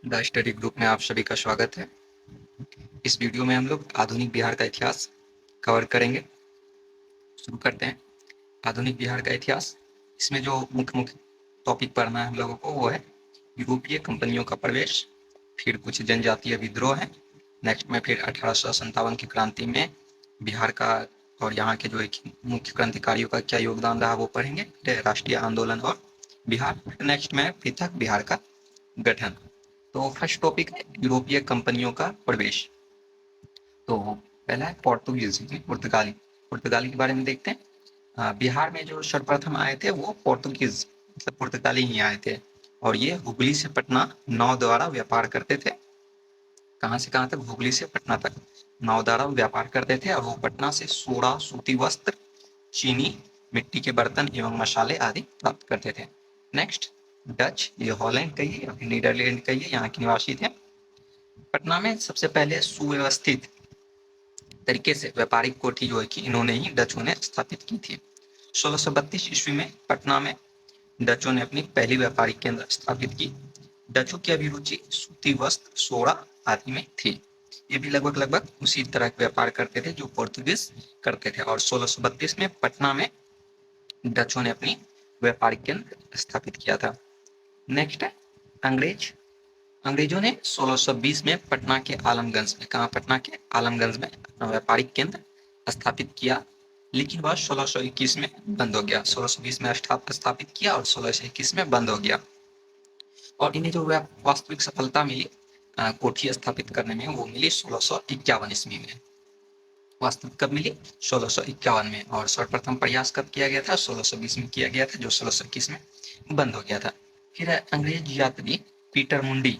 The study group में आप सभी का स्वागत है। इस वीडियो में हम लोग आधुनिक बिहार का इतिहास कवर करेंगे। शुरू करते हैं। आधुनिक बिहार का इतिहास, इसमें जो मुख्य मुख्य टॉपिक पढ़ना है हम लोगों को वो है यूरोपीय कंपनियों का प्रवेश, फिर कुछ जनजातीय विद्रोह है, नेक्स्ट में फिर 1857 की क्रांति में बिहार का और यहाँ के जो एक मुख्य क्रांतिकारियों का क्या योगदान रहा वो पढ़ेंगे, फिर राष्ट्रीय आंदोलन और बिहार, फिर नेक्स्ट में पृथक बिहार का गठन। तो फर्स्ट टॉपिक है यूरोपीय कंपनियों का प्रवेश। तो पहला है पोर्तुगीज, पुर्तगाली। पुर्तगाली के बारे में देखते हैं। बिहार में जो सर्वप्रथम आए थे वो पोर्तुगीज मतलब पुर्तगाली ही आए थे, और ये हुगली से पटना नाव द्वारा व्यापार करते थे। कहाँ से कहाँ तक? हुगली से पटना तक नाव द्वारा व्यापार करते थे, और वो पटना से सोना, सूती वस्त्र, चीनी, मिट्टी के बर्तन एवं मसाले आदि प्राप्त करते थे। नेक्स्ट, डच, ये हॉलैंड कहिए या फिर नीदरलैंड कहिए, यहाँ के निवासी थे। पटना में सबसे पहले सुव्यवस्थित तरीके से व्यापारिक कोठी जो है कि इन्होंने ही डचों ने स्थापित की थी। 1632 ईस्वी में पटना में डचों ने अपनी पहली व्यापारिक केंद्र स्थापित की। डचों की अभिरुचि सूती वस्त्र, सोड़ा आदि में थी। ये भी लगभग लगभग उसी तरह का व्यापार करते थे जो पोर्तुगीज करते थे, और 1632 में पटना में डचों ने अपनी व्यापारिक केंद्र स्थापित किया था। नेक्स्ट है अंग्रेज। अंग्रेजों ने 1620 में पटना के आलमगंज में, कहाँ? पटना के आलमगंज में अपना व्यापारिक केंद्र स्थापित किया, लेकिन वह 1621 में बंद हो गया। 1620 में स्थापित किया और 1621 में बंद हो गया। और इन्हें जो वास्तविक सफलता मिली कोठी स्थापित करने में, वो मिली 1651 ईस्वी में। वास्तविक कब मिली? 1651 में। और सर्वप्रथम प्रयास कब किया गया था? 1620 में किया गया था, जो 1621 में बंद हो गया था। फिर अंग्रेज यात्री पीटर मुंडी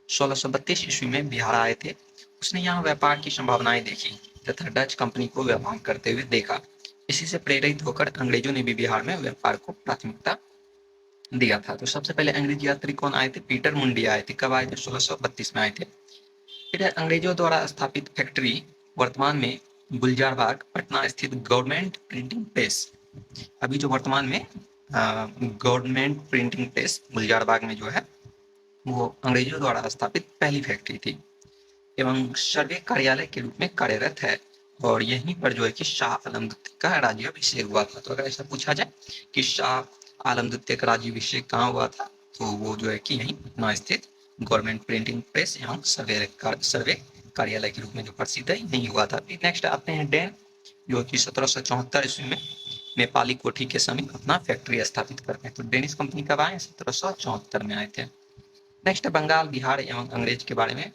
1632 ईस्वी में बिहार आए थे। उसने यहाँ व्यापार की संभावनाएं देखी तथा डच कंपनी को व्यापार करते हुए देखा। इसी से प्रेरित होकर अंग्रेजों ने भी बिहार में व्यापार को प्राथमिकता दिया था। तो सबसे पहले अंग्रेजी यात्री कौन आए थे? पीटर मुंडी आए थे। कब आए थे? 1632 में आए थे। फिर अंग्रेजों द्वारा स्थापित फैक्ट्री वर्तमान में गुलजार बाग पटना स्थित गवर्नमेंट प्रिंटिंग प्रेस, अभी जो वर्तमान में गवर्नमेंट प्रिंटिंग प्रेस गुलजार बाग में जो है वो अंग्रेजों द्वारा स्थापित पहली फैक्ट्री थी एवं सर्वे कार्यालय के रूप में कार्यरत है। और यहीं पर जो है कि शाह आलम द्वितीय का राज्याभिषेक हुआ था। तो अगर ऐसा पूछा जाए कि शाह आलम द्वितीय का राज्याभिषेक कहाँ हुआ था, तो वो जो है कि यहीं पटना स्थित गवर्नमेंट प्रिंटिंग प्रेस एवं सर्वे कार्यालय के रूप में जो प्रसिद्ध है, यही हुआ था। फिर नेक्स्ट आते हैं डैन, जो कि 1774 ईस्वी में नेपाली कोठी के समीप अपना फैक्ट्री स्थापित करते हैं। तो डेनिश कंपनी कब आए? 1774 में आए थे। नेक्स्ट बंगाल, बिहार एवं अंग्रेज के बारे में।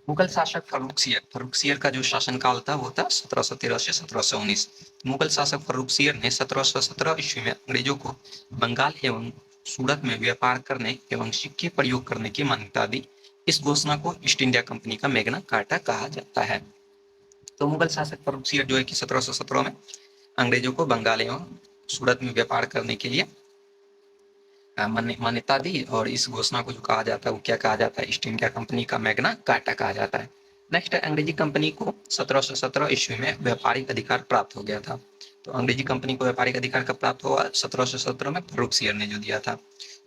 मुगल शासक फर्रुखसियर का जो शासनकाल था वो था 1713 से 1719। मुगल शासक फर्रुखसियर ने 1717 ईस्वी में अंग्रेजों को बंगाल एवं सूरत में व्यापार करने एवं सिक्के प्रयोग करने की मान्यता दी। इस घोषणा को ईस्ट इंडिया कंपनी का मैग्ना कार्टा कहा जाता है। तो मुगल शासक फर्रुखसियर जो है कि 1717 में अंग्रेजों को बंगाल एवं सूरत में व्यापार करने के लिए मान्यता दी, और इस घोषणा को जो कहा जाता है वो क्या कहा जाता है? ईस्ट इंडिया कंपनी का मैग्ना कार्टा कहा जाता है। नेक्स्ट अंग्रेजी कंपनी को 1717 ईस्वी में व्यापारिक अधिकार प्राप्त हो गया था। तो अंग्रेजी कंपनी को व्यापारिक अधिकार कब प्राप्त हुआ? 1717 में फर्रुखसियर ने जो दिया था।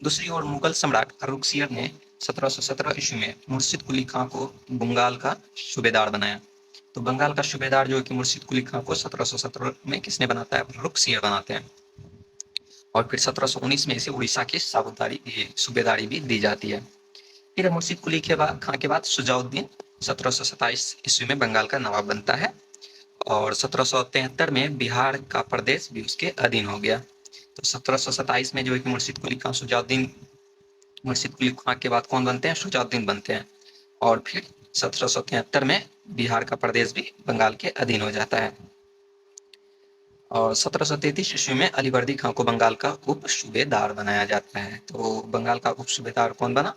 दूसरी ओर मुगल सम्राट फर्रुखसियर ने 1717 ईस्वी में मुर्शिद कुली खां को बंगाल का सूबेदार बनाया। तो बंगाल का सूबेदार जो है कि मुर्शिद कुली खां को 1717 में किसने बनाता है? फर्रुखसियर बनाते हैं। और फिर 1719 में इसे उड़ीसा की सूबेदारी भी दी जाती है। फिर मुर्शिद कुली खां के बाद सुजाउद्दीन 1727 ईस्वी में बंगाल का नवाब बनता है, और 1773 में बिहार का प्रदेश भी उसके अधीन हो गया। तो 1727 में जो है कि मुर्शिद कुली खां के बाद कौन बनते हैं? सुजाउद्दीन बनते हैं, और फिर 1773 में बिहार का प्रदेश भी बंगाल के अधीन हो जाता है। और 1733 ईस्वी में अलीवर्दी खां को बंगाल का उप सूबेदार बनाया जाता है। तो बंगाल का उप सूबेदार कौन बना?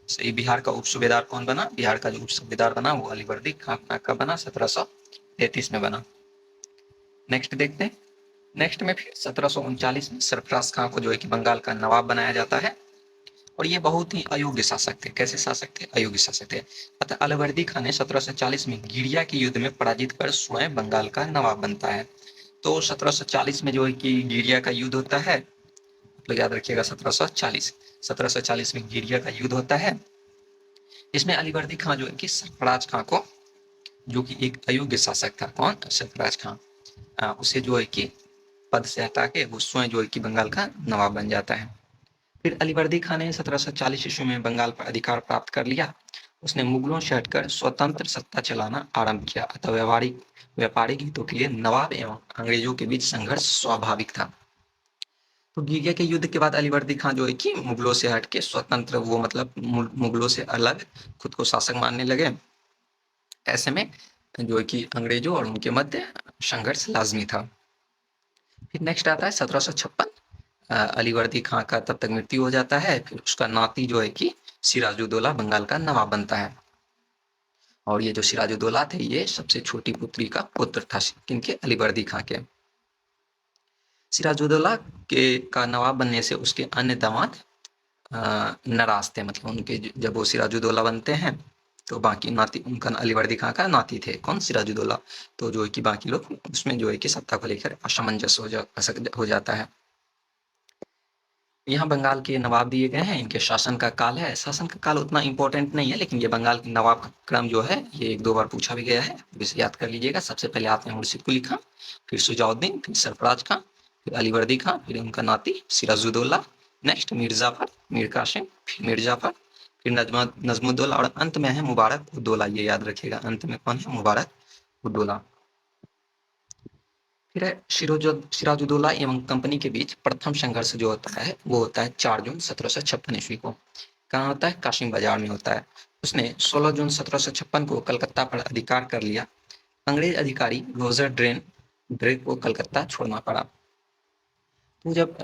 सही, बिहार का उप सूबेदार कौन बना? बिहार का जो उप सूबेदार बना वो अलीवर्दी खां का बना, 1733 में बना। नेक्स्ट देखते हैं। नेक्स्ट में फिर 1739 में सरफराज खां को जो है कि बंगाल का नवाब बनाया जाता है, और ये बहुत ही अयोग्य शासक थे। कैसे शासक थे? अयोग्य शासक थे। अतः अलीवर्दी खां ने 1740 में गिरिया के युद्ध में पराजित कर स्वयं बंगाल का नवाब बनता है। तो 1740 में जो है कि गिरिया का युद्ध होता है, तो याद रखिएगा 1740। 1740 में गिरिया का युद्ध होता है। इसमें अलीवर्दी खां जो है कि सरफराज खां को, जो कि एक अयोग्य शासक था, कौन, सरफराज खां, उसे जो है कि पद से हटा के वो स्वयं जो है कि बंगाल का नवाब बन जाता है। फिर अलीवर्दी खान ने 1740 ईस्वी में बंगाल पर अधिकार प्राप्त कर लिया। उसने मुगलों से हटकर स्वतंत्र सत्ता चलाना आरंभ किया, अतः व्यापारिक हितों के लिए नवाब एवं अंग्रेजों के बीच संघर्ष स्वाभाविक था। तो गीरिया के युद्ध के बाद अलीवर्दी खान जो है कि मुगलों से हटके स्वतंत्र, वो मतलब मुगलों से अलग खुद को शासक मानने लगे। ऐसे में जो है कि अंग्रेजों और उनके मध्य संघर्ष लाजमी था। फिर नेक्स्ट आता है 1756। अलीवर्दी खां का तब तक मृत्यु हो जाता है। फिर उसका नाती जो है कि सिराजुद्दौला बंगाल का नवाब बनता है। और ये जो सिराजुद्दौला थे ये सबसे छोटी पुत्री का पुत्र था, किनके, अलीवर्दी खां के। सिराजुद्दौला के का नवाब बनने से उसके अन्य दामाद नाराज थे, मतलब उनके जब वो सिराजुद्दौला बनते हैं तो बाकी नाती, उनका अलीवर्दी खां का नाती थे, कौन, सिराजुद्दौला, तो जो है कि बाकी लोग उसमें जो है कि सत्ता को लेकर असमंजस हो जाता है। यहाँ बंगाल के नवाब दिए गए हैं, इनके शासन का काल है। शासन का काल उतना इंपॉर्टेंट नहीं है, लेकिन ये बंगाल के नवाब का क्रम जो है ये एक दो बार पूछा भी गया है, इसे याद कर लीजिएगा। सबसे पहले आते हैं मुर्शिद कुली खां, फिर शुजाउद्दीन, फिर सरफराज खां, फिर अलीवर्दी खां, फिर उनका नाती सिराजुद्दौला, नेक्स्ट मीर जाफर, मीर कासिम, फिर मीर जाफर, फिर नजमुद्दौला और अंत में है मुबारक उद्दौला। ये याद रखिएगा, अंत में कौन है, मुबारक उद्दौला। फिर है सिराजुद्दौला एवं कंपनी के बीच प्रथम संघर्ष जो होता है वो होता है 4 जून 1756 ईस्वी को। कहाँ होता है, काशिम बाजार में होता है। उसने 16 जून 1756 को कलकत्ता पर अधिकार कर लिया। अंग्रेज अधिकारी रोजर ड्रेक को कलकत्ता छोड़ना पड़ा। तो जब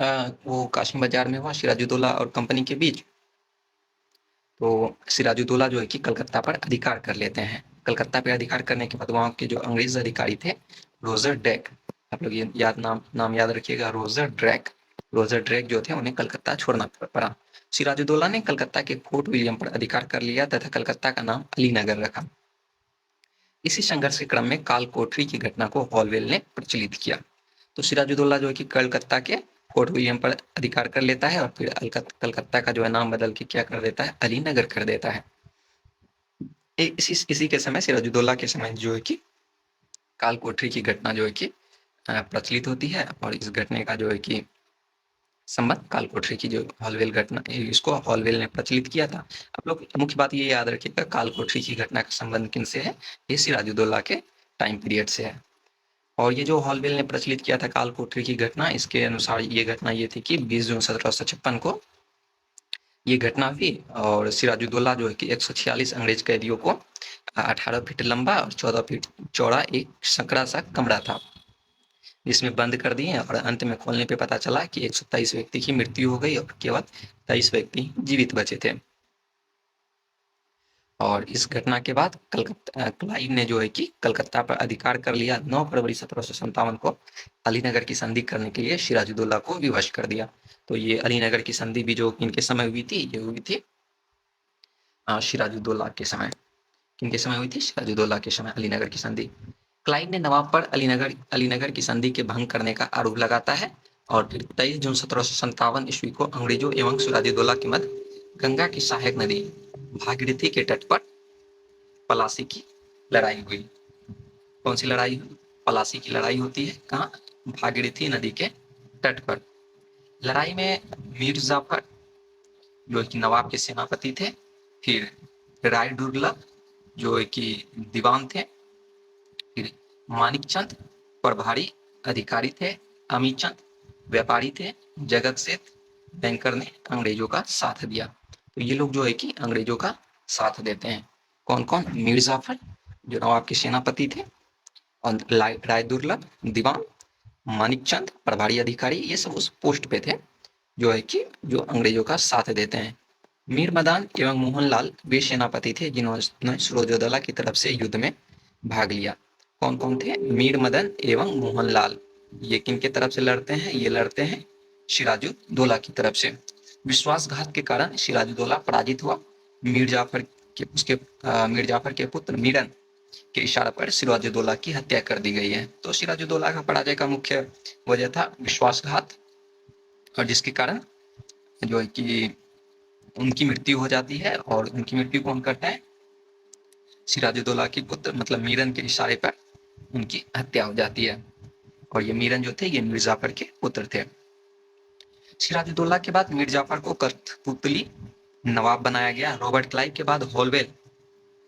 वो काशिम बाजार में हुआ सिराजुद्दौला और कंपनी के बीच, तो सिराजुद्दौला जो है कि कलकत्ता पर अधिकार कर लेते हैं। कलकत्ता पर अधिकार करने के बाद वहाँ के जो अंग्रेज अधिकारी थे, रोजर ड्रेक, आप लोग ये नाम याद रखिएगा, रोजर ड्रेक जो थे उन्हें कलकत्ता छोड़ना पड़ा। सिराजुद्दौला ने कलकत्ता के फोर्ट विलियम पर अधिकार कर लिया तथा कलकत्ता का नाम अलीनगर रखा। इसी संघर्ष के क्रम में काल कोठरी की घटना को हॉलवेल ने प्रचलित किया। तो सिराजुद्दौला जो है कि कलकत्ता के फोर्ट विलियम पर अधिकार कर लेता है और फिर कलकत्ता का जो है नाम बदल के क्या कर देता है, अलीनगर कर देता है। इसी के समय, सिराजुद्दौला के समय जो है कि काल कोठरी की घटना जो है कि प्रचलित होती है, और इस घटने का जो है कि संबंध काल कोठरी की जो हॉलवेल घटना, इसको हॉलवेल ने प्रचलित किया था। आप लोग मुख्य बात ये याद रखिएगा, काल कोठरी की घटना का संबंध किनसे है, ये सिराजुद्दौला के टाइम पीरियड से है। और ये जो हॉलवेल ने प्रचलित किया था काल कोठरी की घटना, इसके अनुसार ये घटना ये थी कि 20 जून 1756 को ये घटना हुई, और सिराजुद्दौला जो है कि 146 अंग्रेज कैदियों को 18 फीट लंबा और 14 फीट चौड़ा एक संकरा सा कमरा था, जिसमें बंद कर दिए, और अंत में खोलने पे पता चला कि 127 व्यक्ति की मृत्यु हो गई और केवल 23 व्यक्ति जीवित बचे थे। और इस घटना के बाद क्लाइव ने जो है कि कलकत्ता पर अधिकार कर लिया। 9 फरवरी 1757 को अलीनगर की संधि करने के लिए सिराजुद्दौला को विवश कर दिया। तो ये अलीनगर की संधि भी जो इनके समय हुई थी, ये हुई थी सिराजुद्दौला के समय। किनके समय हुई थी, सिराजुद्दौला के समय अलीनगर की संधि। क्लाइव ने नवाब पर अलीनगर की संधि के भंग करने का आरोप लगाता है, और फिर 23 जून 1757 ईस्वी को अंग्रेजों एवं सिराजुद्दौला के मध्य गंगा की सहायक नदी भागीरथी के तट पर पलासी की लड़ाई हुई। कौन सी लड़ाई हुई, पलासी की लड़ाई होती है, कहाँ, भागीरथी नदी के तट पर। लड़ाई में मीर जाफर जो कि नवाब के सेनापति थे, फिर राय दुर्लभ जो कि दीवान थे, फिर मानिकचंद प्रभारी अधिकारी थे, अमीचंद व्यापारी थे, जगत सेठ बैंकर ने अंग्रेजों का साथ दिया। तो ये लोग जो है कि अंग्रेजों का साथ देते हैं। कौन कौन, मीर जाफर जो नवाब के सेनापति थे, और राय दुर्लभ दीवान, मानिकचंद प्रभारी अधिकारी, ये सब उस पोस्ट पे थे जो है कि जो अंग्रेजों का साथ देते हैं। मीर मदान एवं मोहनलाल वे सेनापति थे जिन्होंने सिराजुद्दौला की तरफ से युद्ध में भाग लिया। कौन कौन थे, मीर मदन एवं मोहनलाल। ये किन के तरफ से लड़ते हैं, ये लड़ते हैं सिराजुद्दौला की तरफ से। विश्वासघात के कारण सिराजुद्दौला पराजित हुआ। मीर जाफर के पुत्र मीरन के इशारे पर सिराजुद्दौला की हत्या कर दी गई है। तो सिराजुद्दौला का पराजय का मुख्य वजह था विश्वासघात, और जिसके कारण जो है कि उनकी मृत्यु हो जाती है और उनकी मृत्यु कौन करता है? सिराजुद्दौला के पुत्र मतलब मीरन के इशारे पर उनकी हत्या हो जाती है। और ये मीरन जो थे ये मीर जाफर के पुत्र थे। सिराजुद्दौला के बाद मीर जाफर को कठपुतली नवाब बनाया गया। रॉबर्ट क्लाइव के बाद होलवेल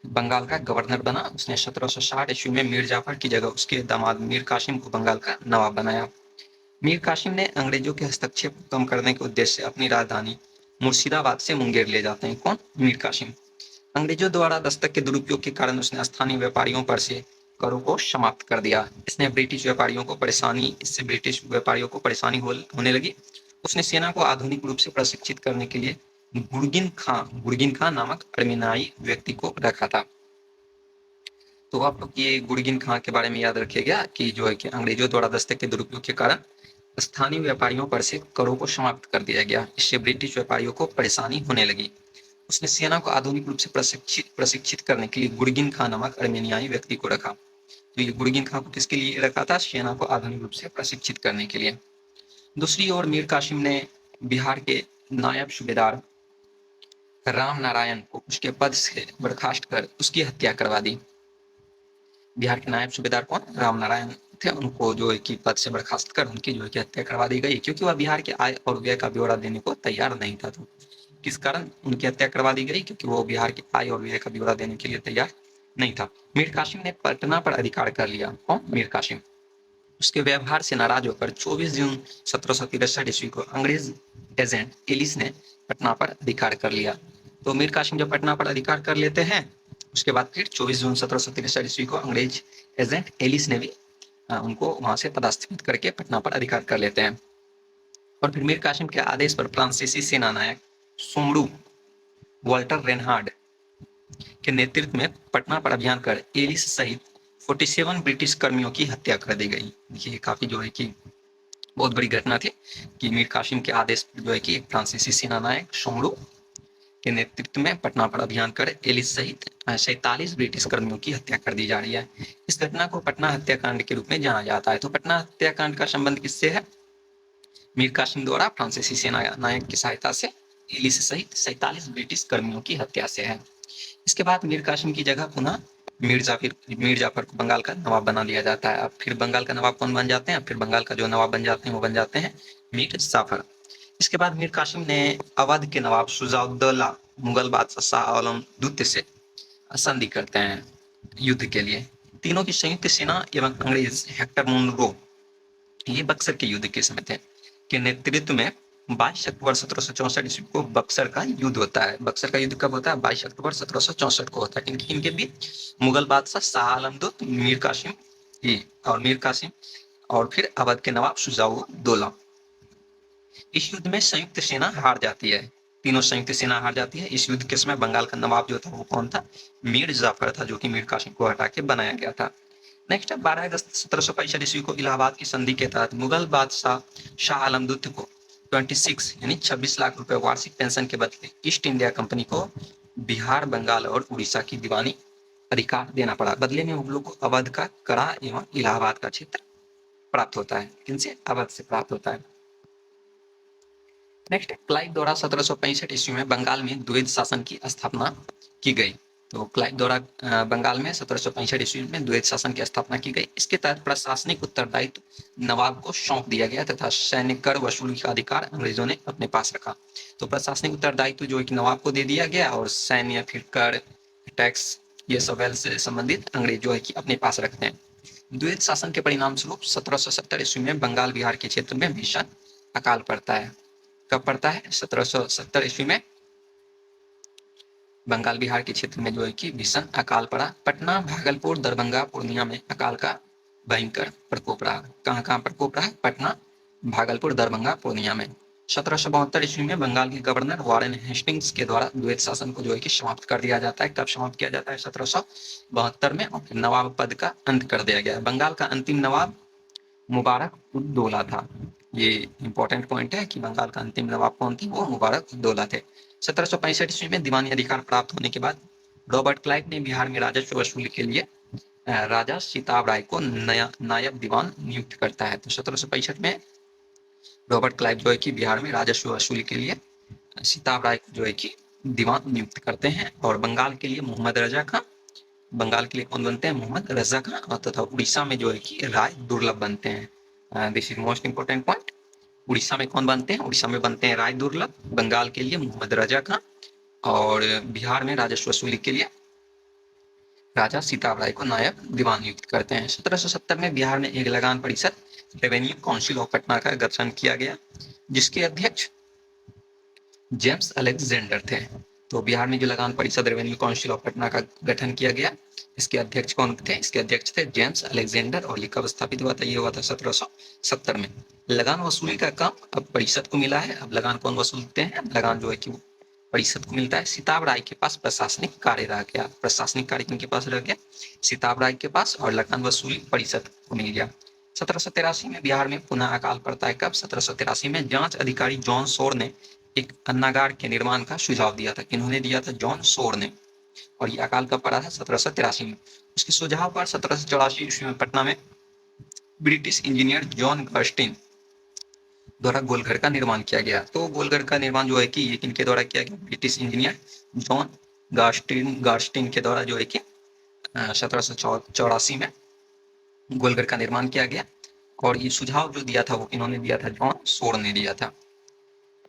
बंगाल का गवर्नर बना। उसने 1760 ईस्वी में मीर जाफर की जगह उसके दामाद मीर कासिम को बंगाल का नवाब बनाया। मीर कासिम ने अंग्रेजों के हस्तक्षेप को कम करने के उद्देश्य से अपनी राजधानी मुर्शिदाबाद से मुंगेर ले जाते हैं। कौन? मीर कासिम। अंग्रेजों द्वारा दस्तक के दुरुपयोग के कारण उसने स्थानीय व्यापारियों पर से करों को समाप्त कर दिया। इससे ब्रिटिश व्यापारियों को परेशानी होने लगी। उसने सेना को आधुनिक रूप से प्रशिक्षित करने के लिए गुरगिन खां नामक अर्मेनियाई व्यक्ति को रखा था। तो आप लोग ये गुरगिन खां के बारे में याद रखिएगा कि जो है कि अंग्रेजों द्वारा दस्तक के दुरुपयोग के कारण स्थानीय व्यापारियों पर से करों को समाप्त कर दिया गया। इससे ब्रिटिश व्यापारियों को परेशानी होने लगी। उसने सेना को आधुनिक रूप से प्रशिक्षित करने के लिए गुरगिन खां नामक अर्मेनियाई व्यक्ति को रखा। तो ये गुरगिन खां को किसके लिए रखा था? सेना को आधुनिक रूप से प्रशिक्षित करने के लिए। दूसरी ओर मीर कासिम ने बिहार के नायब सूबेदार राम नारायण को उसके पद से बर्खास्त कर उसकी हत्या करवा दी। बिहार के नायब सूबेदार कौन? राम नारायण थे। उनको जो है कि पद से बर्खास्त कर उनकी जो है कि हत्या करवा दी गई, क्योंकि वह बिहार के आय और व्यय का ब्यौरा देने को तैयार नहीं था। तो किस कारण उनकी हत्या करवा दी गई? क्योंकि वो बिहार के आय और व्यय का ब्यौरा देने के लिए तैयार नहीं था। मीर कासिम ने पटना पर अधिकार कर लिया। कौन? मीर कासिम। उसके व्यवहार से नाराज होकर 24 जून 1763 ईस्वी को अंग्रेज एजेंट एलिस ने पटना पर अधिकार कर लिया। तो मीर कासिम जब पटना पर अधिकार कर लेते हैं, उसके बाद फिर 24 जून 1763 ईस्वी को अंग्रेज एजेंट एलिस ने भी उनको वहां से पदस्थापित करके पटना पर अधिकार कर लेते हैं। और फिर मीर कासिम के आदेश पर फ्रांसीसी सेना नायक सोमरू वाल्टर रेनहार्ड के नेतृत्व में पटना पर अभियान कर एलिस सहित 47 ब्रिटिश कर्मियों की हत्या कर दी गई। ये काफी जो है कि बहुत बड़ी घटना थी कि मीर कासिम के आदेश पर जो है कि फ्रांसीसी सेना नायक सोमरू के नेतृत्व में पटना पर अभियान कर एलिस सहित 47 ब्रिटिश कर्मियों की हत्या कर दी जा रही है। इस घटना को पटना हत्याकांड के रूप में जाना जाता है। तो पटना हत्याकांड का संबंध किससे है? मीर कासिम द्वारा फ्रांसीसी सेना नायक की सहायता से एलिस सहित 47 ब्रिटिश कर्मियों की हत्या से है। इसके बाद मीर कासिम की जगह पुनः मीर जाफर को बंगाल का नवाब बना लिया जाता है। अब फिर बंगाल का नवाब कौन बन जाते हैं? फिर बंगाल का जो नवाब बन जाते हैं वो बन जाते हैं मीर जाफर। इसके बाद मीर कासिम ने अवध के नवाब शुजाउद्दौला मुगल बादशाह शाह आलम द्वितीय से संधि करते हैं युद्ध के लिए। तीनों की संयुक्त सेना एवं अंग्रेज हेक्टर मुनरो, ये बक्सर के युद्ध के समय थे, के नेतृत्व में 22 अक्टूबर 1764 ईस्वी को बक्सर का युद्ध होता है। बक्सर का युद्ध कब होता है? 22 अक्टूबर 1764 को होता है। इनके बीच मुगल बादशाह शाह आलम द्वितीय, मीर कासिम और फिर अवध के नवाब शुजाउद्दौला। इस युद्ध में संयुक्त सेना हार जाती है। तीनों संयुक्त सेना हार जाती है। इस युद्ध के समय बंगाल का नवाब जो था वो कौन था? मीर जाफर था, जो कि मीर कासिम को हटा के बनाया गया था। नेक्स्ट है 12 अगस्त 1765 ईस्वी को इलाहाबाद की संधि के तहत मुगल बादशाह शाह आलम द्वितीय को 26 यानी 26 लाख रुपए वार्षिक पेंशन के बदले ईस्ट इंडिया कंपनी को बिहार, बंगाल और उड़ीसा की दीवानी अधिकार देना पड़ा। बदले में उन लोग को अवध का करा एवं इलाहाबाद का क्षेत्र प्राप्त होता है। किनसे? अवध से प्राप्त होता है। नेक्स्ट, क्लाइव द्वारा 1765 ईस्वी में बंगाल में द्वैध शासन की स्थापना की गई। तो क्लाइव द्वारा बंगाल में 1765 ईस्वी में द्वैध शासन की स्थापना की गई। इसके तहत प्रशासनिक उत्तरदायित्व नवाब को सौंप दिया गया तथा सैन्य कर वसूली का अधिकार अंग्रेजों ने अपने पास रखा। तो प्रशासनिक उत्तरदायित्व जो है कि नवाब को दे दिया गया और सैन्य, फिर कर, टैक्स, ये सब से संबंधित अंग्रेज जो है कि अपने पास रखते हैं। द्वैध शासन के परिणाम स्वरूप 1770 ईस्वी में बंगाल बिहार के क्षेत्र में भीषण अकाल पड़ता है। कब पड़ता है? 1770 ईस्वी में बंगाल बिहार के क्षेत्र में जो है कि भीषण अकाल पड़ा। पटना, भागलपुर, दरभंगा, पूर्णिया में अकाल का भयंकर प्रकोप रहा। कहाँ कहाँ प्रकोप रहा? पटना, भागलपुर, दरभंगा, पूर्णिया में। 1772 ईस्वी में बंगाल के गवर्नर वारेन हेस्टिंग्स के द्वारा द्वैध शासन को जो है कि समाप्त कर दिया जाता है। कब समाप्त किया जाता है? 1772 में। और फिर नवाब पद का अंत कर दिया गया। बंगाल का अंतिम नवाब मुबारक उद दौला था। ये इंपॉर्टेंट पॉइंट है कि बंगाल का अंतिम नवाब कौन थे? वो मुबारक उद दौला थे। 1765 ईस्वी में दीवानी अधिकार प्राप्त होने के बाद रॉबर्ट क्लाइव ने बिहार में राजस्व वसूली के लिए राजा सीताब राय को नायब दीवान नियुक्त करता है। तो 1765 में रॉबर्ट क्लाइव जो है कि बिहार में राजस्व वसूली के लिए सिताब राय को जो है कि दीवान नियुक्त करते हैं। और बंगाल के लिए मोहम्मद रजा खां, बंगाल के लिए कौन बनते हैं? मोहम्मद रजा खां। और तथा उड़ीसा में जो है कि राय दुर्लभ बनते हैं। This is most important point. Orissa में कौन बनते हैं? उड़ीसा में बनते हैं राय दुर्लभ, बंगाल के लिए मोहम्मद रजा खां, और बिहार में राजस्व वसूली के लिए राजा सीताब राय को नायब दीवान नियुक्त करते हैं। 1770 में बिहार में एक लगान परिषद रेवेन्यू काउंसिल ऑफ पटना का गठन किया गया, जिसके अध्यक्ष जेम्स अलेक्जेंडर थे। तो बिहार में जो लगान परिषद रेवेन्यू काउंसिल ऑफ पटना का गठन किया गया, इसके अध्यक्ष कौन थे? इसके अध्यक्ष थे जेम्स अलेक्जेंडर। और ये कब स्थापित हुआ था? ये हुआ था 1770 में। लगान वसूली का काम अब परिषद को मिला है। अब लगान कौन वसूलते हैं? लगान जो है कि परिषद को मिलता है। सिताब राय के पास प्रशासनिक कार्य रह गया। प्रशासनिक कार्य किनके पास रह गया? सिताब राय के पास। और लगान वसूली परिषद को मिल गया। 1783 में बिहार में पुनः अकाल पड़ता है। कब? 1783 में जांच अधिकारी जॉन शोर ने एक अन्नागार के निर्माण का सुझाव दिया था। किन्होंने दिया था? जॉन शोर ने। और ये अकाल कब पड़ा था? 1783 में। उसके सुझाव पर 1784 ईस्वी में पटना में ब्रिटिश इंजीनियर जॉन गर्स्टिन द्वारा गोलघर का निर्माण किया गया। तो गोलघर का निर्माण जो है कि ये किनके द्वारा किया गया? ब्रिटिश इंजीनियर जॉन गार्स्टिन के द्वारा जो है कि 1784 में गोलघर का निर्माण किया गया। और ये सुझाव जो दिया था वो किन्होंने दिया था? जॉन शोर ने दिया था।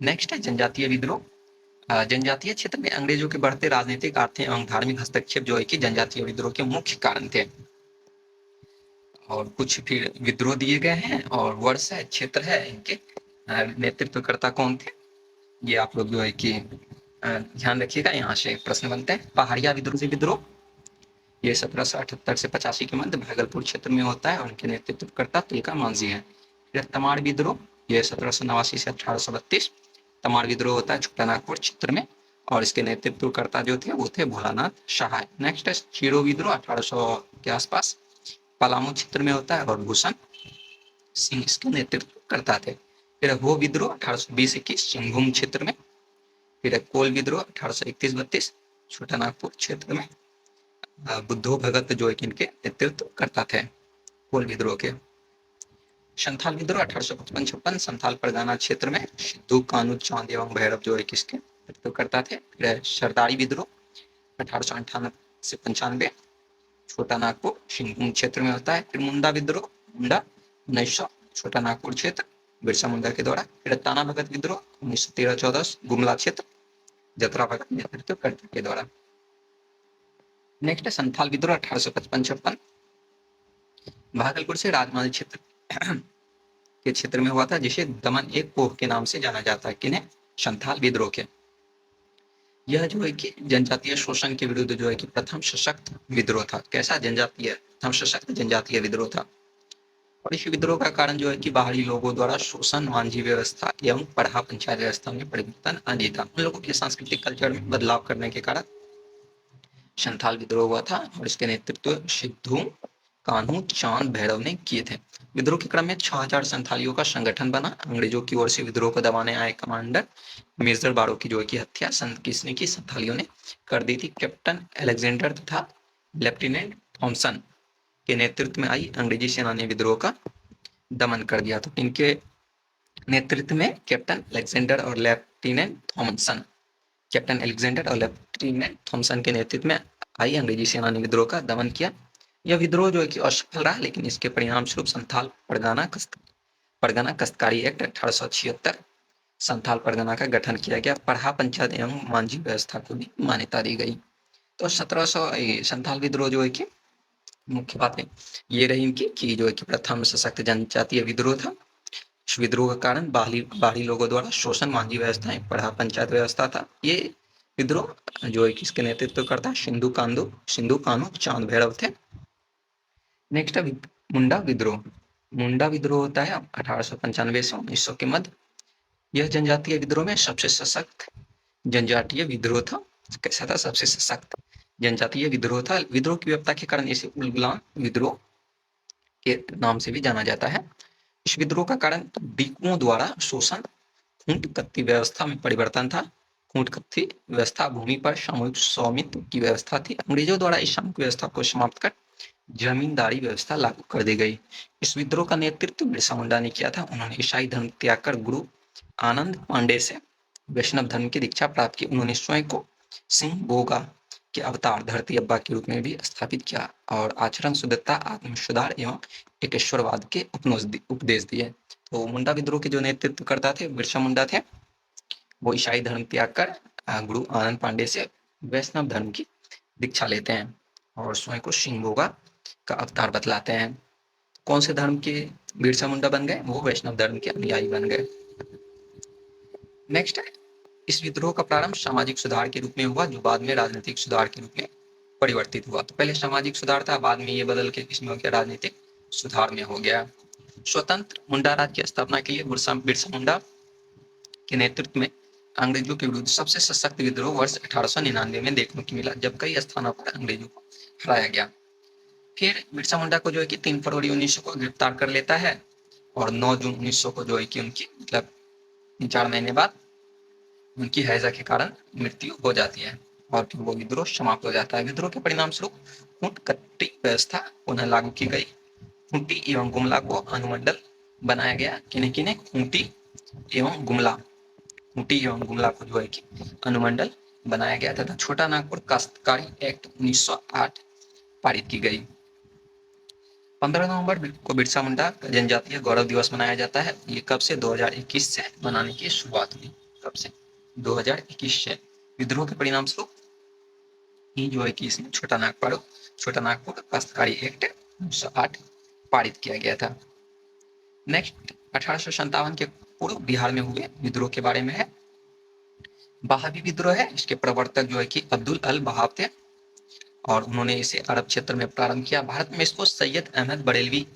नेक्स्ट है जनजातीय विद्रोह। जनजातीय क्षेत्र में अंग्रेजों के बढ़ते राजनीतिक, आर्थिक एवं धार्मिक हस्तक्षेप जो है कि जनजातीय विद्रोह के मुख्य कारण थे। और कुछ फिर विद्रोह दिए गए हैं और वर्ष है, क्षेत्र है, इनके नेतृत्वकर्ता कौन थे, ये आप लोग जो है कि ध्यान रखिएगा। यहाँ से प्रश्न बनते हैं। पहाड़िया विद्रोह ये 1778 से 85 के मध्य भागलपुर क्षेत्र में होता है और उनके नेतृत्वकर्ता तिलका मांझी है। फिर तमाड़ विद्रोह, ये 1789 से 1832 तमाड़ विद्रोह होता है छोटा नागपुर क्षेत्र में, और इसके नेतृत्वकर्ता जो थे वो थे भोलानाथ शाह। नेक्स्ट है चीरो विद्रोह 1800 के आसपास पलामू क्षेत्र में होता है और भूषण सिंह इसके नेतृत्व करता थे। फिर हो विद्रोह 1820-21 सिंहभूम क्षेत्र में। फिर कोल विद्रोह 1831-32 छोटा नागपुर क्षेत्र में। बुद्धो भगत जो एक इनके नेतृत्व करता थे कोल विद्रोह के। संथाल विद्रोह 1855-56 संथाल परगना क्षेत्र में सिद्धू कानू चांद एवं भैरव जो एक इसके नेतृत्व करता थे। फिर सरदारी विद्रोह 1858 से 95 छोटा नागपुर सिंहभूम क्षेत्र में होता है। फिर मुंडा विद्रोह, मुंडा 1900 छोटा नागपुर क्षेत्र बिरसा मुंडा के द्वारा। फिर ताना भगत विद्रोह 1913-14 गुमला क्षेत्र जतरा भगत नेतृत्व करता के द्वारा। नेक्स्ट है संथाल विद्रोह 1855-56 भागलपुर से राजमाल क्षेत्र के क्षेत्र में हुआ था, जिसे दमन एक कोह के नाम से जाना जाता है। किन्हें? संथाल विद्रोह के। यह जो है कि जनजातीय शोषण के विरुद्ध जो है कि प्रथम सशक्त विद्रोह था। कैसा? जनजातीय, प्रथम सशक्त जनजातीय विद्रोह था। और इस विद्रोह का कारण जो है कि बाहरी लोगों द्वारा शोषण, मांझी व्यवस्था एवं पढ़ा पंचायत व्यवस्था में परिवर्तन आदि था। उन लोगों के सांस्कृतिक कल्चर में बदलाव करने के कारण संथाल विद्रोह हुआ था और इसके नेतृत्व सिद्धू कान्हू चांद भैरव ने किए थे। विद्रोह के क्रम में 6000 संथालियों का संगठन बना। अंग्रेजों की ओर से विद्रोह को दबाने आए कमांडर मेजर बारो की जो की हत्या किसने की? संथालियों ने कर दी थी। कैप्टन अलेक्जेंडर तथा लेफ्टिनेंट थॉमसन के नेतृत्व में आई अंग्रेजी सेना ने विद्रोह का दमन कर दिया। तो इनके नेतृत्व में कैप्टन अलेक्जेंडर और लेफ्टिनेंट थॉमसन, कैप्टन अलेक्जेंडर और लेफ्टिनेंट थॉमसन के नेतृत्व में आई अंग्रेजी सेना ने विद्रोह का दमन किया। यह विद्रोह जो है कि असफल रहा, लेकिन इसके परिणाम स्वरूप संथाल परगना कस्तकारी एक्ट 1876 संथाल परगना का गठन किया गया। पढ़ा पंचायत एवं मांझी व्यवस्था को भी मान्यता दी गई। तो 1700 संथाल विद्रोह जो है कि मुख्य बातें ये रही इनकी कि जो है कि प्रथम सशक्त जनजातीय विद्रोह था। इस विद्रोह के कारण बाहरी लोगों द्वारा शोषण, मांझी व्यवस्थाएं, पढ़ा पंचायत व्यवस्था था। ये विद्रोह जो है किसके नेतृत्व करता है? सिंधु कानू चांद भैरव थे। नेक्स्ट है मुंडा विद्रोह। मुंडा विद्रोह होता है 1895 से 1900 के मध्य। यह जनजातीय विद्रोह में सबसे सशक्त जनजातीय विद्रोह था। कैसा था? सबसे सशक्त जनजातीय विद्रोह था। विद्रोह की व्याप्ति के कारण इसे उलगुलान विद्रोह के नाम से भी जाना जाता है। इस विद्रोह का कारण डिकुओं द्वारा शोषण, खूंट कत्ती व्यवस्था में परिवर्तन था। खूंट कत्ती व्यवस्था भूमि पर सामूहिक स्वामित्व की व्यवस्था थी। अंग्रेजों द्वारा इस सामूहिक व्यवस्था को समाप्त कर जमींदारी व्यवस्था लागू कर दी गई। इस विद्रोह का नेतृत्व बिरसा मुंडा ने किया था। उन्होंने ईसाई धर्म त्याग कर गुरु आनंद पांडे से वैष्णव धर्म की दीक्षा प्राप्त की। उन्होंने स्वयं को सिंह बोगा के अवतार धरती अब्बा के रूप में भी स्थापित किया और आचरण शुद्धता, आत्म सुधार एवं एकेश्वरवाद के उपदेश दिए। तो मुंडा विद्रोह के जो नेतृत्व करता थे बिरसा मुंडा थे, वो ईसाई धर्म त्याग कर गुरु आनंद पांडे से वैष्णव धर्म की दीक्षा लेते हैं और स्वयं को सिंह बोगा का अवतार बतलाते हैं। कौन से धर्म के बिरसा मुंडा बन गए? वो वैष्णव धर्म के अनुयायी बन गए। नेक्स्ट है, इस विद्रोह का प्रारंभ सामाजिक सुधार के रूप में हुआ, जो बाद में राजनीतिक सुधार के रूप में परिवर्तित हुआ। तो पहले सामाजिक सुधार था, बाद में ये बदल के किसमें हो गया? राजनीतिक सुधार में हो गया। स्वतंत्र मुंडा राज्य की स्थापना के लिए बिरसा मुंडा के नेतृत्व में अंग्रेजों के विरुद्ध सबसे सशक्त विद्रोह वर्ष 1899 में देखने को मिला, जब कई स्थानों पर अंग्रेजों को हराया गया। फिर बिरसा मुंडा को जो है कि 3 फरवरी 1900 को गिरफ्तार कर लेता है और 9 जून 1900 को जो है कि उनकी मतलब 4 महीने बाद उनकी हैजा के कारण मृत्यु हो जाती है और फिर वो विद्रोह समाप्त हो जाता है। विद्रोह के परिणाम स्वरूप ऊंट कट्टी व्यवस्था पुनः लागू की गई। खूंटी एवं गुमला को अनुमंडल बनाया गया। किन्हें किन्हें? खूंटी एवं गुमला, खूंटी एवं गुमला को जो है कि अनुमंडल बनाया गया तथा छोटा नागपुर काश्तकारी एक्ट 1908 पारित की गई। 15 नवंबर को बिरसा मुंडा का जनजातीय गौरव दिवस मनाया जाता है। ये कब से? 2021 से मनाने की शुरुआत हुई। कब से? 2021 से। विद्रोह के परिणाम स्वरूप ही जो है कि इसमें छोटा नागपुर काश्तकारी एक्ट 1908 पारित किया गया था। नेक्स्ट 1857 के पूर्व बिहार में हुए विद्रोह के बारे में है। बहावी विद्रोह है, इसके प्रवर्तक जो है कि अब्दुल अल बहाव थे और उन्होंने इसे अरब क्षेत्र में प्रारंभ किया। भारत में इसको सैयद अहमद बरेलवी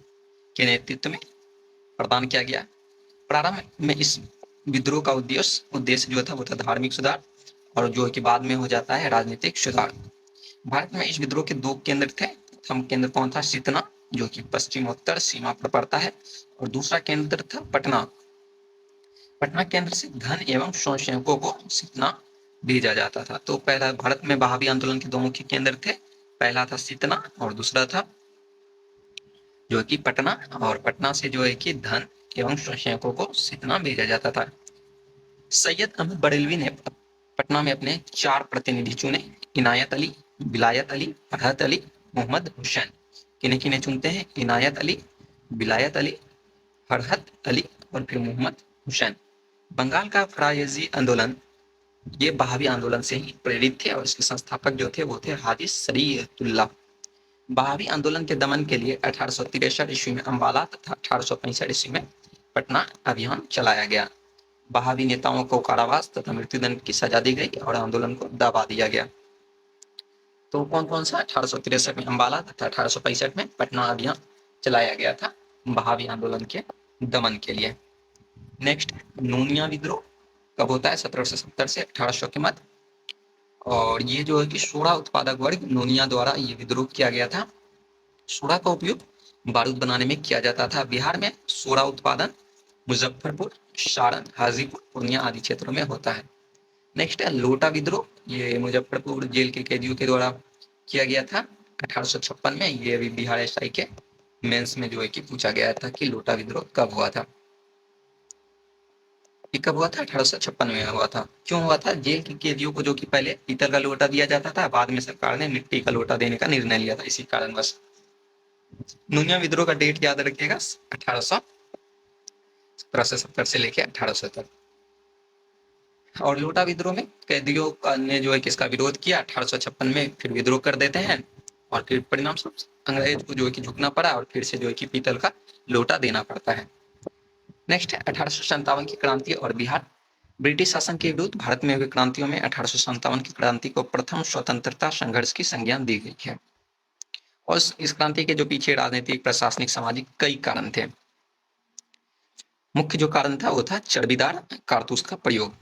के नेतृत्व में प्रदान किया गया। प्रारंभ में इस विद्रोह का उद्देश्य जो था वो था धार्मिक सुधार और जो कि बाद में हो जाता है राजनीतिक सुधार। भारत में इस विद्रोह के 2 केंद्र थे। प्रथम केंद्र कौन था? सितना, जो कि पश्चिमोत्तर सीमा पर पड़ता है, और दूसरा केंद्र था पटना। पटना केंद्र से धन एवं स्वयंसेवकों को सितना भेजा जाता था। तो पहला भारत में बहावी आंदोलन के 2 मुख्य केंद्र थे। पहला था सितना और दूसरा था जो कि पटना, और पटना से जो है कि धन एवं स्वयंसेवकों को सितना भेजा जाता था। सैयद अहमद बरेलवी ने पटना में अपने 4 प्रतिनिधि चुने। इनायत अली, विलायत अली, फरहत अली, मोहम्मद हुसैन। किन्हें किन्हें चुनते हैं? इनायत अली, विलायत अली, फरहत अली और फिर मोहम्मद हुसैन। बंगाल का फरायजी आंदोलन ये बहावी आंदोलन से ही प्रेरित थे और इसके संस्थापक जो थे वो थे हाजी शरीयतुल्लाह। बहावी आंदोलन के दमन के लिए 1863 ईस्वी में अम्बाला तथा 1865 ईस्वी में पटना अभियान चलाया गया। बहावी नेताओं को कारावास तथा मृत्युदंड की सजा दी गई और आंदोलन को दबा दिया गया। तो कौन कौन सा? 1863 में अम्बाला तथा 1865 में पटना अभियान चलाया गया था बहावी आंदोलन के दमन के लिए। नेक्स्ट नूनिया विद्रोह कब होता है? 1770 से 1800 के मध्य, और ये जो है कि सोडा उत्पादक वर्ग नूनिया द्वारा ये विद्रोह किया गया था। सोडा का उपयोग बारूद बनाने में किया जाता था। बिहार में सोडा उत्पादन मुजफ्फरपुर, सारण, हाजीपुर, पूर्णिया आदि क्षेत्रों में होता है। नेक्स्ट है लोटा विद्रोह, ये मुजफ्फरपुर जेल के कैदियों के द्वारा किया गया था 1856 में। ये अभी बिहार एसआई के मेंस में जो है कि पूछा गया था कि लोटा विद्रोह कब हुआ था। ये कब हुआ था? 1856 में हुआ था। क्यों हुआ था? जेल के कैदियों को जो कि पहले पीतल का लोटा दिया जाता था, बाद में सरकार ने मिट्टी का लोटा देने का निर्णय लिया था, इसी कारणवश। नूनिया विद्रोह का डेट याद रखिएगा, 1870 से लेके 1800 तक। और लोटा विद्रोह में कैदियों ने जो है किसका विरोध किया? 1856 में फिर विद्रोह कर देते हैं और फिर परिणाम स्वरूप अंग्रेज को जो है कि झुकना पड़ा और फिर से जो है कि पीतल का लोटा देना पड़ता है। नेक्स्ट है 1857 की क्रांति और बिहार। ब्रिटिश शासन के विरुद्ध भारत में हुई क्रांतियों में 1857 की क्रांति को प्रथम स्वतंत्रता संघर्ष की संज्ञा दी गई है और इस क्रांति के जो पीछे राजनीतिक, प्रशासनिक, सामाजिक कई कारण थे। मुख्य जो कारण था वो था चर्बीदार कारतूस का प्रयोग,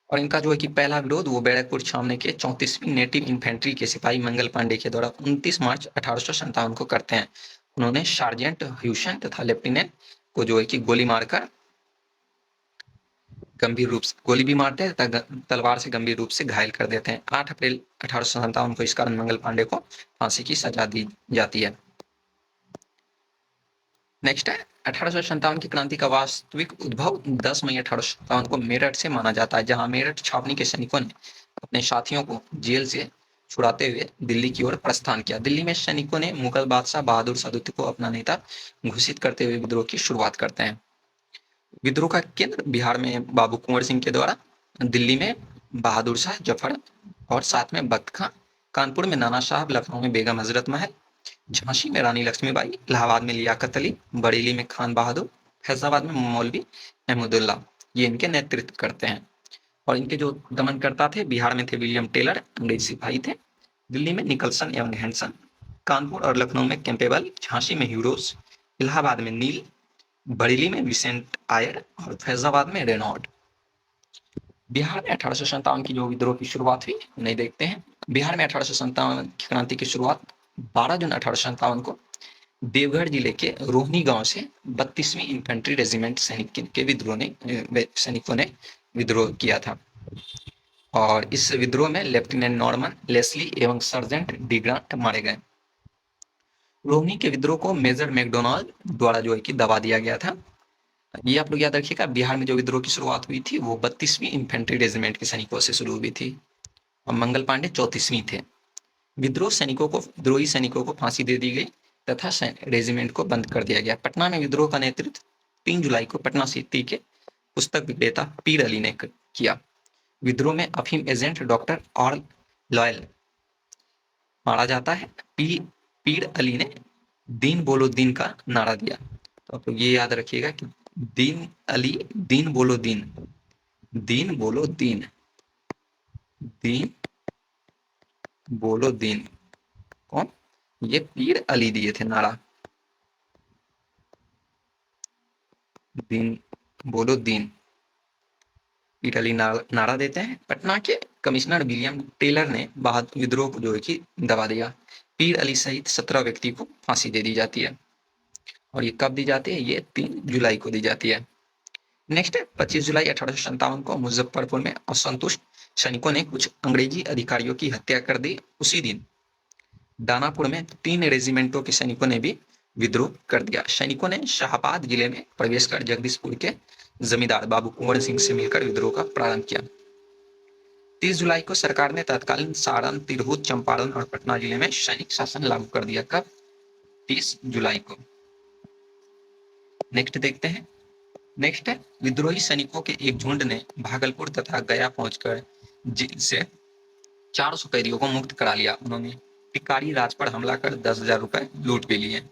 और इनका जो है कि पहला विरोध वो बैरकपुर छावनी के 34वीं नेटिव इन्फेंट्री के सिपाही मंगल पांडे के द्वारा 29 मार्च 1857 को करते हैं। उन्होंने सार्जेंट ह्यूसन तथा लेफ्टिनेंट को जो है कि गोली मारकर गंभीर रूप से गोली भी मारते हैं तथा तलवार से गंभीर रूप से घायल कर देते हैं। 8 अप्रैल 1857 को इस कारण मंगल पांडे को फांसी की सजा दी जाती है। नेक्स्ट है 1857 की क्रांति का वास्तविक उद्भव 10 मई 1857 को मेरठ से माना जाता है, जहां मेरठ छावनी के सैनिकों ने अपने साथियों को जेल से छुड़ाते हुए दिल्ली की ओर प्रस्थान किया। दिल्ली में सैनिकों ने मुगल बादशाह बहादुर सदुती को अपना नेता घोषित करते हुए विद्रोह की शुरुआत करते हैं। विद्रोह का केंद्र बिहार में बाबू कुंवर सिंह के द्वारा, दिल्ली में बहादुर शाह जफर और साथ में बख्त खां, कानपुर में नाना साहब, लखनऊ में बेगम हजरत महल, झांसी में रानी लक्ष्मीबाई, इलाहाबाद में लियाकत अली, बरेली में खान बहादुर, फैजाबाद में मौलवी अहमदुल्ला, ये इनके नेतृत्व करते हैं। और इनके जो दमनकर्ता थे, बिहार में थे विलियम टेलर, अंग्रेज सिपाही थे, दिल्ली में निकलसन एवं हैंडसन, कानपुर और लखनऊ में कैंपेबल, झांसी में ह्यूरोस, इलाहाबाद में नील, बरेली में विसेंट आयर और फैजाबाद में रेनॉल्ड। बिहार में 1857 की जो विद्रोह की शुरुआत हुई, उन्हें देखते हैं। बिहार में 1857 की क्रांति की शुरुआत 12 जून 1857 को देवघर जिले के रोहनी गांव से 32वीं इन्फेंट्री रेजिमेंट सैनिकों ने विद्रोह किया था। और इस विद्रोह में लेफ्टिनेंट नॉर्मन लेस्ली एवं सर्जेंट डी ग्रांट मारे गए। रोहनी के विद्रोह को मेजर मैकडोनाल्ड द्वारा जो है कि दबा दिया गया था। ये आप लोग याद रखिएगा, बिहार में जो विद्रोह की शुरुआत हुई थी वो 32वीं इन्फेंट्री रेजिमेंट के सैनिकों से शुरू हुई थी और मंगल पांडे 34वीं थे। विद्रोही सैनिकों को फांसी दे दी गई तथा रेजिमेंट को बंद कर दिया गया। पटना में विद्रोह का नेतृत्व 3 जुलाई को पटना सिटी के पुस्तक विक्रेता पीर अली ने किया। विद्रोह में अफीम एजेंट डॉक्टर ऑल लॉयल मारा जाता है। पीर अली ने दीन बोलो दीन का नारा दिया। तो आप लोग ये याद रखिएगा कि दीन अली, दीन बोलो दीन, दीन बोलो दीन, दीन बोलो दीन। कौन? ये पीर अली दिए थे नारा, दीन बोलो दीन। पीर अली नारा देते हैं। पटना के कमिश्नर विलियम टेलर ने विद्रोह को जो है कि दबा दिया। पीर अली सहित 17 व्यक्ति को फांसी दे दी जाती है। और ये कब दी जाती है? ये 3 जुलाई को दी जाती है। नेक्स्ट है 25 जुलाई 1857 को मुजफ्फरपुर में असंतुष्ट सैनिकों ने कुछ अंग्रेजी अधिकारियों की हत्या कर दी। उसी दिन दानापुर में 3 रेजिमेंटों के सैनिकों ने भी विद्रोह कर दिया। सैनिकों ने शाहबाद जिले में प्रवेश कर जगदीशपुर के जमींदार बाबू कुंवर सिंह से मिलकर विद्रोह का प्रारंभ किया। 30 जुलाई को सरकार ने तत्कालीन सारण, तिरहुत, चंपारण और पटना जिले में सैनिक शासन लागू कर दिया। कब? 30 जुलाई को। नेक्स्ट देखते हैं। नेक्स्ट है विद्रोही सैनिकों के एक झुंड ने भागलपुर तथा गया पहुंचकर जेल से 400 कैदियों को मुक्त करा लिया। उन्होंने टिकारी राज पर हमला कर 10,000 रुपए लूट भी लिए।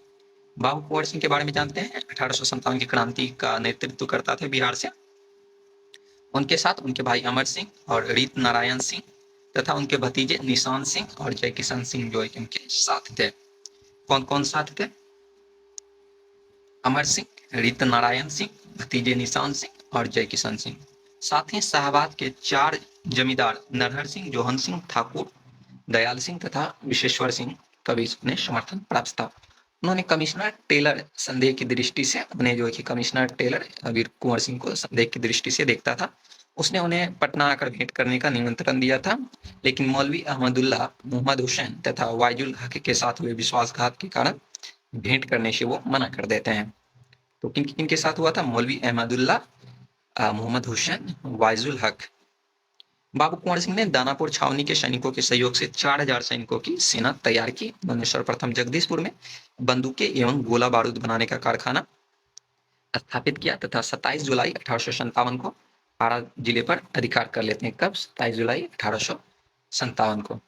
बाबू कुंवर सिंह के बारे में जानते हैं। 1857 की क्रांति का नेतृत्व करता थे बिहार से। उनके साथ उनके भाई अमर सिंह और रीत नारायण सिंह तथा उनके भतीजे निशान सिंह और जय किशन सिंह जो उनके साथ थे। कौन कौन साथ थे? अमर सिंह, रीत नारायण सिंह, भतीजे निशान सिंह और जय किशन सिंह। साथ ही शाहबाद के 4 जमींदार नरहर सिंह, जोहन सिंह ठाकुर, दयाल सिंह तथा विश्वेश्वर सिंह का भी उन्हें समर्थन प्राप्त था। उन्होंने कमिश्नर टेलर संदेह की दृष्टि से उन्हें जो है कि कमिश्नर टेलर वीर कुंवर सिंह को संदेह की दृष्टि से देखता था। उसने उन्हें पटना आकर भेंट करने का निमंत्रण दिया था, लेकिन मौलवी अहमदुल्ला, मोहम्मद हुसैन तथा वाइजुल हक के साथ हुए विश्वासघात के कारण भेंट करने से वो मना कर देते हैं। तो किन किन के साथ हुआ था? मौलवी अहमदुल्ला, मोहम्मद हुसैन, वाइजुल हक। बाबू कुंवर सिंह ने दानापुर छावनी के सैनिकों के सहयोग से 4,000 सैनिकों की सेना तैयार की। उन्होंने सर्वप्रथम जगदीशपुर में बंदूकें एवं गोला बारूद बनाने का कारखाना स्थापित किया तथा 27 जुलाई 1857 को आरा जिले पर अधिकार कर लेते हैं। कब? 27 जुलाई 1857 को।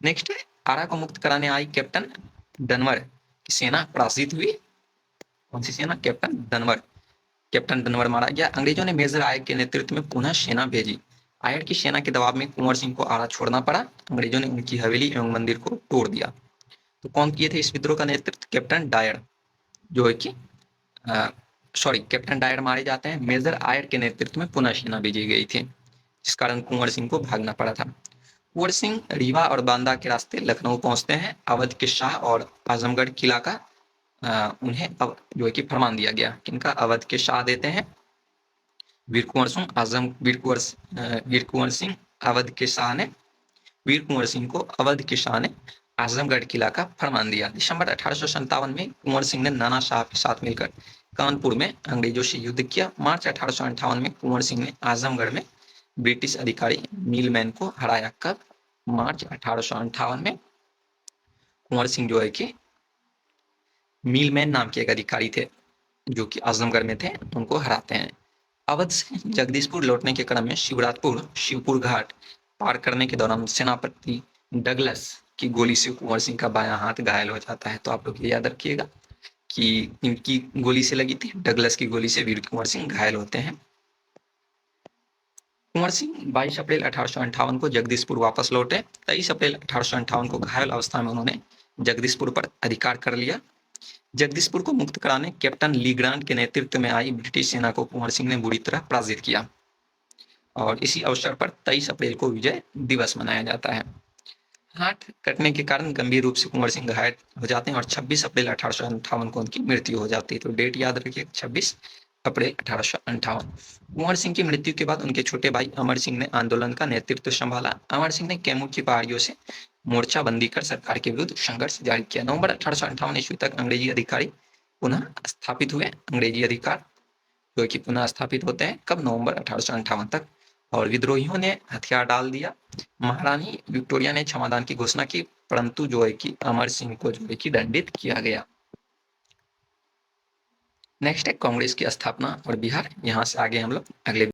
नेक्स्ट है आरा को मुक्त कराने आई कैप्टन डनवर की सेना पराजित हुई। कौन सी सेना? कैप्टन डनवर। कैप्टन डनवर मारा गया। अंग्रेजों ने मेजर आयर के नेतृत्व में पुनः सेना भेजी। आयर की सेना के दबाव में कुंवर सिंह को आरा छोड़ना पड़ा। अंग्रेजों ने उनकी हवेली एवं मंदिर को तोड़ दिया। तो कौन किए थे इस विद्रोह का नेतृत्व? कैप्टन डायर, जो है कि कैप्टन डायर मारे जाते हैं। मेजर आयर के नेतृत्व में पुनः सेना भेजी गई थी, जिस कारण कुंवर सिंह को भागना पड़ा था। कुंवर सिंह रीवा और बांदा के रास्ते लखनऊ पहुंचते हैं। अवध के शाह और आजमगढ़ किला का उन्हें अब जो है कि फरमान दिया गया। किनका? अवध के शाह देते हैं वीर कुंवर सिंह। अवध के शाह ने वीर कुंवर सिंह को अवध के शाह ने आजमगढ़ किला का फरमान दिया। दिसंबर 1857 में कुंवर सिंह ने नाना शाह के साथ मिलकर कानपुर में अंग्रेजों से युद्ध किया। मार्च 1858 में कुंवर सिंह ने आजमगढ़ में ब्रिटिश अधिकारी मिलमैन को हराया। कब? मार्च 1858 में कुंवर सिंह जो है कि मिलमैन नाम के एक अधिकारी थे जो कि आजमगढ़ में थे, उनको हराते हैं। अवध से जगदीशपुर लौटने के क्रम में शिवपुर घाट पार करने के दौरान सेनापति डगलस की गोली से कुंवर सिंह का बायां हाथ घायल हो जाता है। तो आप लोग ये याद रखिएगा कि इनकी गोली से लगी थी, डगलस की गोली से वीर कुंवर सिंह घायल होते हैं। कुंवर सिंह 22 अप्रैल 1858 को जगदीशपुर वापस लौटे। 23 अप्रैल 1858 को घायल अवस्था में उन्होंने जगदीशपुर पर अधिकार कर लिया। जगदीशपुर को मुक्त कराने कैप्टन ली ग्रांट के नेतृत्व में आई ब्रिटिश सेना को कुंवर सिंह ने बुरी तरह पराजित किया और इसी अवसर पर 23 अप्रैल को विजय दिवस मनाया जाता है। हाथ कटने के कारण गंभीर रूप से कुंवर सिंह घायल हो जाते हैं और 26 अप्रैल 1858 को उनकी मृत्यु हो जाती है। तो डेट याद रखिए, 26 अप्रैल 1858। कुंवर सिंह की मृत्यु के बाद उनके छोटे भाई अमर सिंह ने आंदोलन का नेतृत्व संभाला। अमर सिंह ने कैमूर की पहाड़ियों से मोर्चाबंदी कर सरकार के विरुद्ध संघर्ष जारी किया। नवंबर 1858 ईस्वी तक अंग्रेजी अधिकारी पुनः स्थापित हुए। अंग्रेजी अधिकार जो कि पुनः स्थापित होते हैं कब? नवंबर 1858 तक। और विद्रोहियों ने हथियार डाल दिया। महारानी विक्टोरिया ने क्षमादान की घोषणा की, परंतु जो है कि अमर सिंह को जो है कि दंडित किया गया। नेक्स्ट है कांग्रेस की स्थापना और बिहार। यहाँ से आगे हम लोग अगले